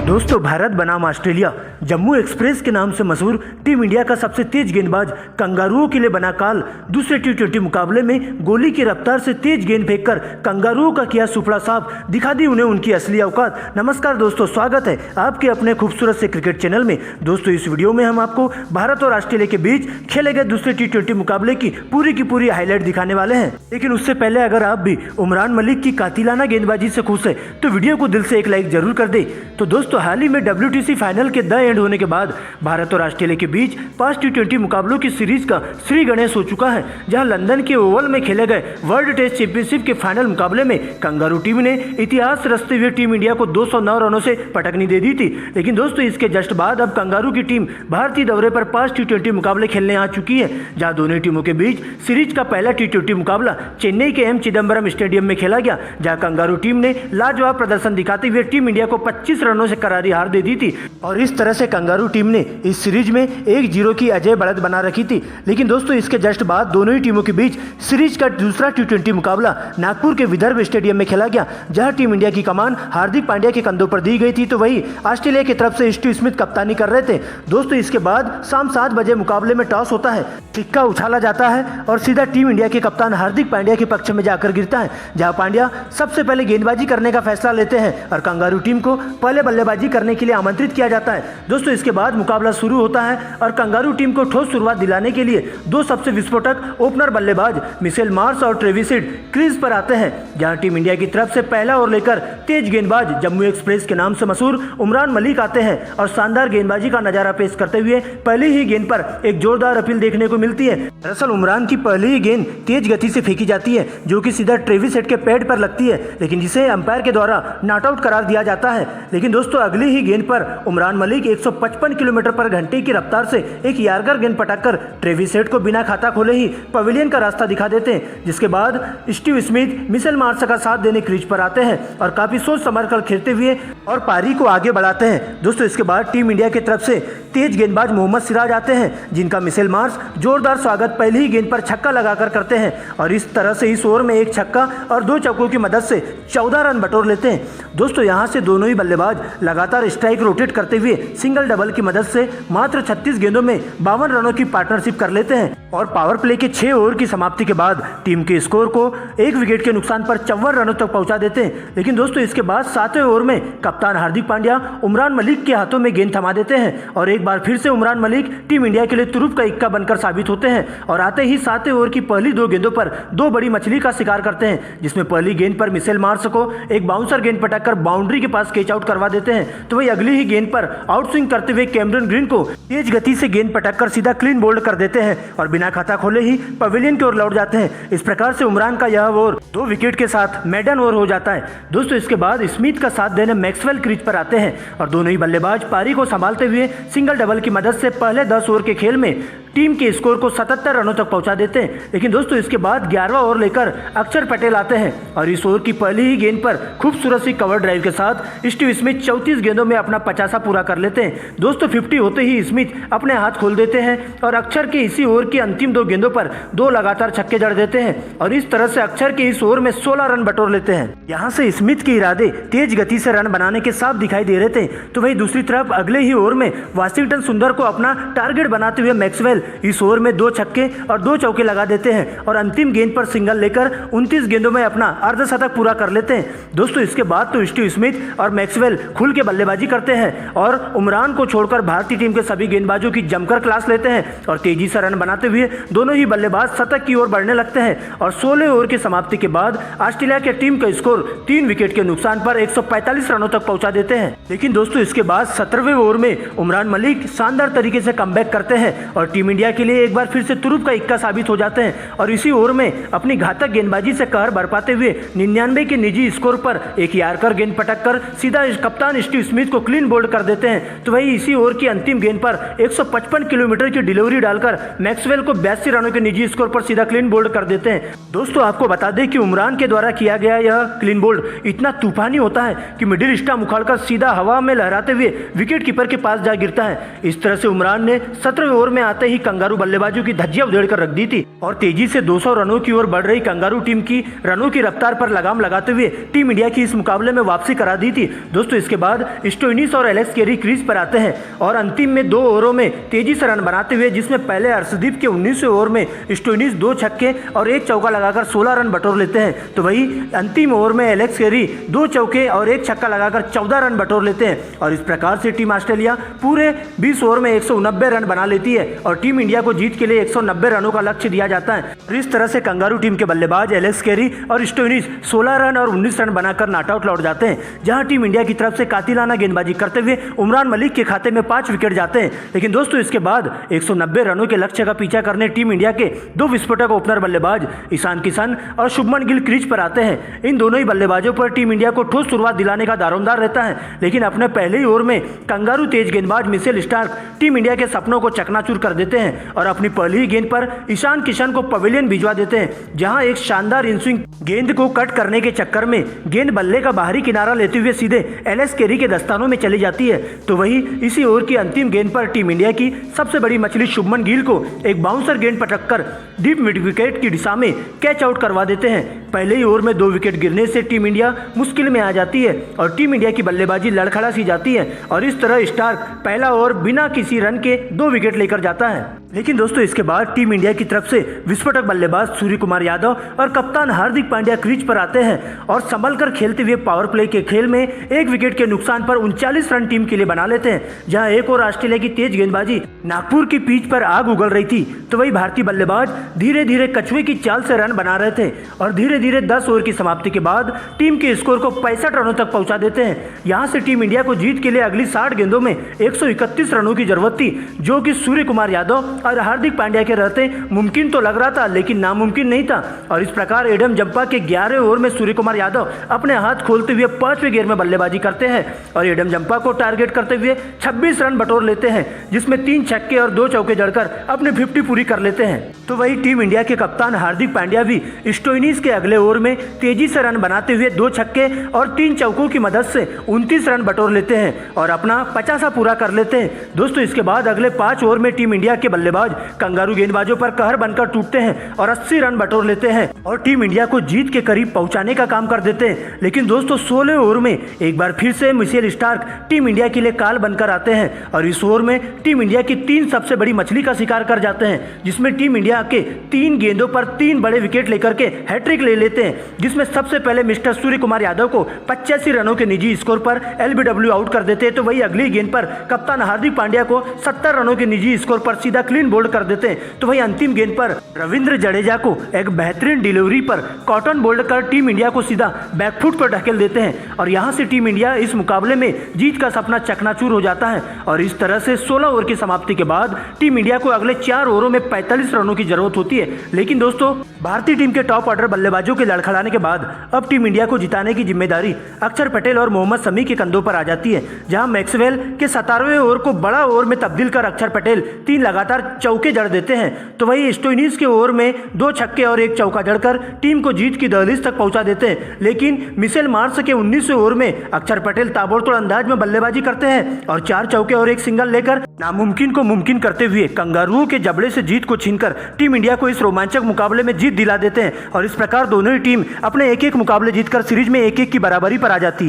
दोस्तों, भारत बनाम Australia, Jammu express के नाम से मशहूर टीम इंडिया का सबसे तेज गेंदबाज कंगारुओं के लिए बना काल दूसरे टी20 मुकाबले में गोली की रफ्तार से तेज गेंद फेंककर कंगारुओं का किया सुपड़ा साफ, दिखा दी उन्हें उनकी असली औकात। नमस्कार दोस्तों, स्वागत है आपके अपने खूबसूरत से क्रिकेट चैनल में। दोस्तों, इस वीडियो में हम आपको भारत और ऑस्ट्रेलिया के बीच खेले गए दूसरे टी20 मुकाबले की पूरी हाईलाइट दिखाने वाले हैं। लेकिन उससे पहले अगर आप भी उमरान मलिक की कातिलाना गेंदबाजी से खुश है तो वीडियो को दिल से एक लाइक जरूर कर दे। तो दोस्तों, हाल ही में WTC फाइनल के द एंड होने के बाद भारत और ऑस्ट्रेलिया के बीच 5 टी20 मुकाबलों की सीरीज का श्री गणेश हो चुका है, जहां लंदन के ओवल में खेले गए वर्ल्ड टेस्ट चैंपियनशिप के फाइनल मुकाबले में कंगारू टीम ने इतिहास रचते हुए टीम इंडिया को 209 रनों से पटकनी दे दी थी। लेकिन दोस्तों, इसके जस्ट बाद अब कंगारू की टीम भारतीय दौरे पर 5 टी20 मुकाबले खेलने आ चुकी है, जहां दोनों टीमों के बीच सीरीज का पहला टी20 मुकाबला चेन्नई के M चिदम्बरम स्टेडियम में खेला गया, जहां कंगारू टीम ने लाजवाब प्रदर्शन दिखाते हुए टीम इंडिया को 25 रनों से करारी हार दे दी थी। और इस तरह से कंगारू टीम ने इस सीरीज में 1-0 की अजय बढ़त बना रखी थी। लेकिन दोस्तों, इसके जस्ट बाद दोनों ही टीमों के बीच सीरीज का दूसरा टी20 मुकाबला नागपुर के विदर्भ स्टेडियम में खेला गया, जहां टीम इंडिया की कमान हार्दिक पांड्या के कंधों पर दी गई थी, तो वही ऑस्ट्रेलिया की तरफ से स्टीव स्मिथ कप्तानी कर रहे थे। दोस्तों, इसके बाद शाम 7 बजे मुकाबले में टॉस होता है, सिक्का उछाला जाता है और सीधा टीम इंडिया के कप्तान हार्दिक पांड्या के पक्ष में जाकर गिरता है, जहां पांड्या सबसे पहले गेंदबाजी करने का फैसला लेते हैं और कंगारू टीम को पहले बल्लेबाजी करने के लिए आमंत्रित किया जाता है। दोस्तों, इसके बाद मुकाबला शुरू होता है और कंगारू टीम को ठोस शुरुआत दिलाने के लिए दो सबसे विस्फोटक ओपनर बल्लेबाज मिशेल मार्श और ट्रेविस हेड क्रीज पर आते हैं, जहां टीम इंडिया की तरफ से पहला ओवर लेकर तेज गेंदबाज जम्मू एक्सप्रेस के नाम से मशहूर उमरान मलिक आते हैं और शानदार गेंदबाजी का नजारा पेश करते हुए पहली ही गेंद पर एक जोरदार अपील देखने को मिलती है। दरअसल उमरान की पहली ही गेंद तेज गति से फेंकी जाती है, जो कि सीधा ट्रेविस हेड के पैड पर लगती है, लेकिन जिसे अंपायर के द्वारा नॉट आउट करार दिया जाता है। लेकिन दोस्तों, अगली ही गेंद पर उमरान मलिक 155 किलोमीटर पर घंटे की रफ्तार से एक यारगर गेंद पटककर ट्रेविस हेड को बिना खाता खोले ही पवेलियन का रास्ता दिखा देते हैं, जिसके बाद स्टीव स्मिथ मिशेल मार्श का साथ देने क्रीज पर आते हैं और काफी सोच समझ कर खेलते हुए और पारी को आगे बढ़ाते हैं। दोस्तों, इसके बाद टीम इंडिया की तरफ से तेज गेंदबाज मोहम्मद सिराज आते हैं, जिनका मिशेल मार्श जोरदार स्वागत पहली ही गेंद पर छक्का लगाकर करते हैं और इस तरह से इस ओवर में एक छक्का और 2 चौकों की मदद से 14 रन बटोर लेते हैं। दोस्तों, यहां से दोनों ही बल्लेबाज लगातार स्ट्राइक रोटेट करते हुए सिंगल डबल की मदद से मात्र 36 गेंदों में 52 रनों की पार्टनरशिप कर लेते हैं और पावर प्ले के 6 ओवर की समाप्ति के बाद टीम के स्कोर को 1 विकेट के नुकसान पर 54 रनों तक पहुंचा देते हैं। लेकिन दोस्तों, इसके बाद 7वें ओवर में कप्तान हार्दिक पांड्या उमरान मलिक के हाथों में गेंद थमा देते हैं और एक बार फिर से उमरान मलिक टीम इंडिया के लिए तुरुप का इक्का बनकर साबित होते हैं और आते ही 7वें ओवर की पहली 2 गेंदों पर 2 बड़ी मछली का शिकार करते हैं, जिसमें पहली गेंद पर मिशेल मार्श को एक बाउंसर गेंद पटककर बाउंड्री के पास कैच आउट करवा देते हैं, तो वही अगली ही गेंद पर आउट स्विंग करते हुए कैमरन ग्रीन को तेज गति से गेंद पटककर सीधा क्लीन बोल्ड कर देते हैं और बिना खाता खोले ही पवेलियन की ओर लौट जाते हैं। इस प्रकार से उमरान का यह ओवर 2 विकेट के साथ मेडन ओवर हो जाता है। दोस्तों, इसके बाद स्मिथ का साथ देने मैक्सवेल क्रीज पर आते हैं और दोनों ही बल्लेबाज पारी को संभालते हुए सिंगल डबल की मदद से पहले 10 ओवर के खेल में टीम के स्कोर को 77 रनों तक पहुंचा देते हैं। लेकिन दोस्तों, इसके बाद 11वां ओवर लेकर अक्षर पटेल आते हैं और इस ओवर की पहली ही गेंद पर खूबसूरत सी कवर ड्राइव के साथ स्टीव स्मिथ 34 गेंदों में अपना 50 पूरा कर लेते हैं। दोस्तों, 50 होते ही स्मिथ अपने हाथ खोल देते हैं और अक्षर के इसी ओवर की अंतिम 2 गेंदों पर 2 लगातार छक्के जड़ देते हैं और इस तरह से अक्षर के इस ओवर में 16 रन बटोर लेते हैं। यहाँ से स्मिथ के इरादे तेज गति से रन बनाने के साफ दिखाई दे रहे थे, तो वही दूसरी तरफ अगले ही ओवर में वाशिंगटन सुंदर को अपना टारगेट बनाते हुए मैक्सवेल इस ओवर में 2 छक्के और 2 चौके लगा देते हैं और अंतिम गेंद पर सिंगल लेकर 29 गेंदों में अपना अर्धशतक पूरा कर लेते हैं। दोस्तों, इसके बाद तो स्टीव स्मिथ और मैक्सवेल खुल के बल्लेबाजी करते हैं और उमरान को छोड़कर भारतीय टीम के सभी गेंदबाजों की जमकर क्लास लेते हैं और तेजी से रन बनाते हुए दोनों ही बल्लेबाज शतक की ओर बढ़ने लगते हैं और 16 ओवर की समाप्ति के बाद ऑस्ट्रेलिया की टीम का स्कोर 3 विकेट के नुकसान पर 145 रनों तक पहुंचा देते हैं। लेकिन दोस्तों, इसके बाद 17वें ओवर में उमरान मलिक शानदार तरीके से कमबैक करते हैं और टीम इंडिया के लिए एक बार फिर से तुरुप का इक्का साबित हो जाते हैं और इसी ओवर में अपनी घातक गेंदबाजी से कहर बरपाते हुए 99 के निजी स्कोर पर एक यार्कर गेंद पटककर सीधा कप्तान स्टीव स्मिथ को क्लीन बोल्ड कर देते हैं, तो वही इसी ओवर की अंतिम गेंद पर 155 किलोमीटर की डिलीवरी डालकर मैक्सवेल को 82 रनों के निजी स्कोर पर सीधा क्लीन बोल्ड कर देते हैं। दोस्तों, आपको बता दें कि उमरान के द्वारा किया गया यह क्लीन बोल्ड इतना तूफानी होता है कि मिडिल स्टंप उखाड़कर सीधा हवा में लहराते हुए विकेट कीपर के पास जा गिरता है। इस तरह से उमरान ने 17वें ओवर में आते ही ही कंगारू बल्लेबाजों की धज्जियां उधेड़ कर रख दी थी और तेजी से 200 रनों की ओर बढ़ रही कंगारू टीम की रनों की रफ्तार पर लगाम लगाते हुए टीम इंडिया की इस मुकाबले में वापसी करा दी थी। दोस्तों इसके बाद स्टोइनिस और एलेक्स कैरी क्रीज पर आते हैं और अंतिम में 2 ओवरों में तेजी से रन बनाते हुए, जिसमें पहले अर्शदीप के 19वें ओवर में स्टोइनिस 2 छक्के और 1 चौका लगाकर 16 रन बटोर लेते हैं, तो वही अंतिम ओवर में एलेक्स कैरी 2 चौके और 1 छक्का लगाकर 14 रन बटोर लेते हैं और इस प्रकार से टीम ऑस्ट्रेलिया पूरे 20 ओवर में 190 रन बना लेती है और टीम इंडिया को जीत के लिए 190 रनों का लक्ष्य दिया जाता है। और इस तरह से कंगारू टीम के बल्लेबाज एलेक्स कैरी और स्टोइनिस 16 रन और 19 रन बनाकर नॉट आउट लौट जाते हैं, जहां टीम इंडिया की तरफ से कातिलाना गेंदबाजी करते हुए उमरान मलिक के खाते में 5 विकेट जाते हैं। लेकिन दोस्तों इसके बाद 190 रनों के लक्ष्य का पीछा करने टीम इंडिया के 2 विस्फोटक ओपनर बल्लेबाज ईशान किशन और शुभमन गिल क्रीज पर आते हैं। इन दोनों ही बल्लेबाजों पर टीम इंडिया को ठोस शुरुआत दिलाने का दारोमदार रहता है, लेकिन अपने पहले ही ओवर में कंगारू तेज गेंदबाज मिचेल स्टार्क टीम इंडिया के सपनों को चकनाचूर कर देते हैं और अपनी पहली ही गेंद पर ईशान किशन को पवेलियन भिजवा देते हैं, जहां एक शानदार इनस्विंग गेंद को कट करने के चक्कर में गेंद बल्ले का बाहरी किनारा लेते हुए सीधे एलेक्स कैरी के दस्तानों में चली जाती है। तो वही इसी ओवर की अंतिम गेंद पर टीम इंडिया की सबसे बड़ी मछली शुभमन गिल को एक बाउंसर गेंद पटककर डीप मिड विकेट की दिशा में कैच आउट करवा देते हैं। पहले ही ओवर में 2 विकेट गिरने से टीम इंडिया मुश्किल में आ जाती है और टीम इंडिया की बल्लेबाजी लड़खड़ा सी जाती है और इस तरह स्टार्क पहला ओवर बिना किसी रन के 2 विकेट लेकर जाता है। लेकिन दोस्तों इसके बाद टीम इंडिया की तरफ से विस्फोटक बल्लेबाज सूर्य कुमार यादव और कप्तान हार्दिक पांड्या क्रीज पर आते हैं और संभल कर खेलते हुए पावर प्ले के खेल में 1 विकेट के नुकसान पर 39 रन टीम के लिए बना लेते हैं, जहां एक और ऑस्ट्रेलिया की तेज गेंदबाजी नागपुर की पिच पर आग उगल रही थी, तो वही भारतीय बल्लेबाज धीरे धीरे कछुए की चाल से रन बना रहे थे और धीरे धीरे 10 ओवर की समाप्ति के बाद टीम के स्कोर को 65 रनों तक पहुंचा देते हैं। यहां से टीम इंडिया को जीत के लिए अगली 60 गेंदों में 131 रनों की जरूरत थी, जो कि सूर्य कुमार यादव और हार्दिक पांड्या के रहते मुमकिन तो लग रहा था लेकिन नामुमकिन नहीं था। और इस प्रकार एडम जंपा के 11वें ओवर में सूर्य कुमार यादव अपने हाथ खोलते हुए 5वें गेयर में बल्लेबाजी करते हैं और एडम जंपा को टारगेट करते हुए 26 रन बटोर लेते हैं, जिसमें 3 छक्के और 2 चौके जड़कर अपने 50 पूरी कर लेते हैं। तो वही टीम इंडिया के कप्तान हार्दिक पांड्या भी स्टोइनिस के अगले ओवर में तेजी से रन बनाते हुए 2 छक्के और 3 चौकों की मदद से 29 रन बटोर लेते हैं और अपना 50 पूरा कर लेते हैं। दोस्तों इसके बाद अगले 5 ओवर में टीम इंडिया के बल्लेबाज कंगारू गेंदबाजों पर कहर बनकर टूटते हैं और 80 रन बटोर लेते हैं और टीम इंडिया को जीत के करीब पहुंचाने का काम कर देते हैं। लेकिन दोस्तों 16वें ओवर में एक बार फिर से मिचेल स्टार्क टीम इंडिया के लिए काल बनकर आते हैं और इस ओवर में टीम इंडिया की 3 सबसे बड़ी मछली का शिकार कर जाते हैं, जिसमें टीम इंडिया के 3 गेंदों पर 3 बड़े विकेट लेकर के हैट्रिक ले लेते हैं, जिसमें सबसे पहले मिस्टर सूर्य कुमार यादव को 85 रनों के निजी स्कोर पर LBW आउट कर देते हैं। तो वही अगली गेंद पर कप्तान हार्दिक पांड्या को 70 रनों के निजी स्कोर पर सीधा क्लीन बोल्ड कर देते हैं। तो वही अंतिम गेंद पर रविंद्र जडेजा को एक बेहतरीन डिलीवरी पर कॉटन बोल्ड कर टीम इंडिया को सीधा बैकफुट पर ढकेल देते हैं और यहां से टीम इंडिया इस मुकाबले में जीत का सपना चकनाचूर हो जाता है। और इस तरह से 16 ओवर की समाप्ति के बाद टीम इंडिया को अगले 4 ओवरों में 45 रनों की जरूरत होती है। लेकिन दोस्तों भारतीय टीम के टॉप ऑर्डर बल्लेबाजों के लड़खड़ाने के बाद अब टीम इंडिया को जिताने की जिम्मेदारी अक्षर पटेल और मोहम्मद शमी के कंधों पर आ जाती है, जहां मैक्सवेल के 17वें ओवर को बड़ा ओवर में तब्दील कर अक्षर पटेल 3 लगातार चौके जड़ देते हैं। तो वही स्टोइनिस के ओवर में 2 छक्के और 1 चौका जड़कर टीम को जीत की दहलीज तक पहुंचा देते हैं। लेकिन मिचेल मार्श के 19वें ओवर में अक्षर पटेल ताबड़तोड़ अंदाज में बल्लेबाजी करते हैं और 4 चौके और 1 सिंगल लेकर नामुमकिन को मुमकिन करते हुए कंगारुओं के जबड़े से जीत को छीनकर टीम इंडिया को इस रोमांचक मुकाबले में जीत दिला देते हैं और इस प्रकार दोनों ही टीम अपने एक-एक मुकाबले जीतकर सीरीज में 1-1 की बराबरी पर आ जाती है।